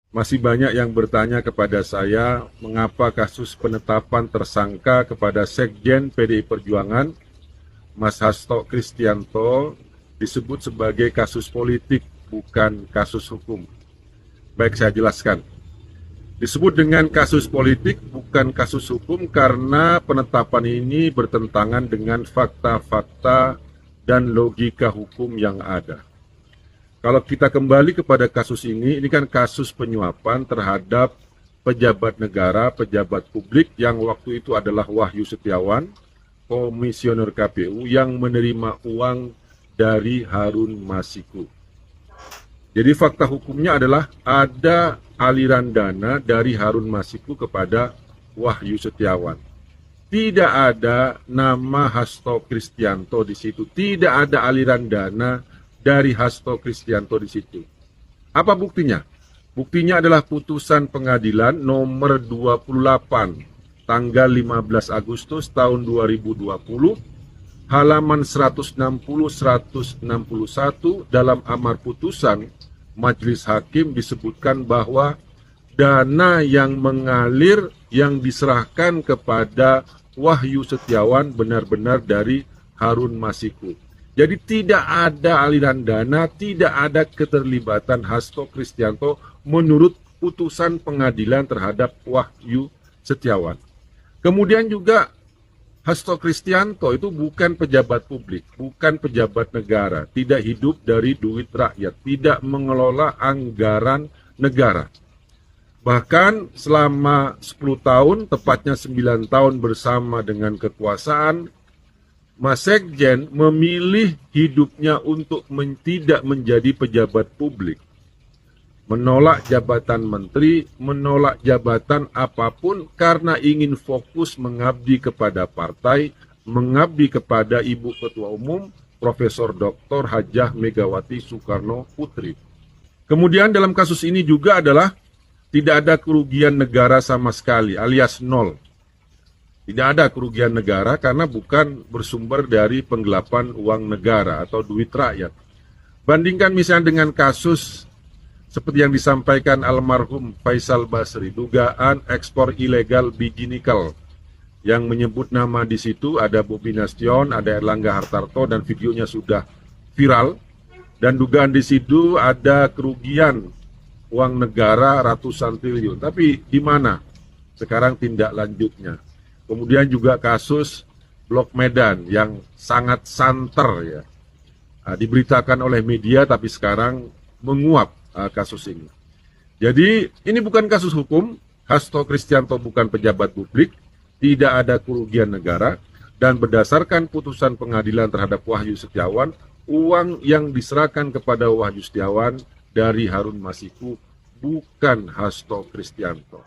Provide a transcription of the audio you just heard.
Masih banyak yang bertanya kepada saya mengapa kasus penetapan tersangka kepada Sekjen PDI Perjuangan, Mas Hasto Kristianto, disebut sebagai kasus politik, bukan kasus hukum. Baik, saya jelaskan. Disebut dengan kasus politik, bukan kasus hukum, karena penetapan ini bertentangan dengan fakta-fakta dan logika hukum yang ada. Kalau kita kembali kepada kasus ini kan kasus penyuapan terhadap pejabat negara, pejabat publik yang waktu itu adalah Wahyu Setiawan, komisioner KPU yang menerima uang dari Harun Masiku. Jadi fakta hukumnya adalah ada aliran dana dari Harun Masiku kepada Wahyu Setiawan. Tidak ada nama Hasto Kristianto di situ, tidak ada aliran dana dari Hasto Kristianto di situ. Apa buktinya? Buktinya adalah putusan pengadilan nomor 28 tanggal 15 Agustus tahun 2020 halaman 160-161 dalam amar putusan Majelis Hakim disebutkan bahwa dana yang mengalir yang diserahkan kepada Wahyu Setiawan benar-benar dari Harun Masiku. Jadi tidak ada aliran dana, tidak ada keterlibatan Hasto Kristianto menurut putusan pengadilan terhadap Wahyu Setiawan. Kemudian juga Hasto Kristianto itu bukan pejabat publik, bukan pejabat negara, tidak hidup dari duit rakyat, tidak mengelola anggaran negara. Bahkan selama 10 tahun, tepatnya 9 tahun bersama dengan kekuasaan, Mas Sekjen memilih hidupnya untuk tidak menjadi pejabat publik. Menolak jabatan menteri, menolak jabatan apapun karena ingin fokus mengabdi kepada partai, mengabdi kepada Ibu Ketua Umum, Profesor Dr. Hajah Megawati Soekarno Putri. Kemudian dalam kasus ini juga adalah tidak ada kerugian negara sama sekali, alias nol. Tidak ada kerugian negara karena bukan bersumber dari penggelapan uang negara atau duit rakyat. Bandingkan misalnya dengan kasus seperti yang disampaikan almarhum Faisal Basri, dugaan ekspor ilegal biji nikel, yang menyebut nama di situ ada Bobi Nasution, ada Erlangga Hartarto, dan videonya sudah viral. Dan dugaan di situ ada kerugian uang negara ratusan triliun. Tapi di mana sekarang tindak lanjutnya? Kemudian juga kasus Blok Medan yang sangat santer ya, diberitakan oleh media tapi sekarang menguap kasus ini. Jadi ini bukan kasus hukum, Hasto Kristianto bukan pejabat publik, tidak ada kerugian negara, dan berdasarkan putusan pengadilan terhadap Wahyu Setiawan, uang yang diserahkan kepada Wahyu Setiawan dari Harun Masiku bukan Hasto Kristianto.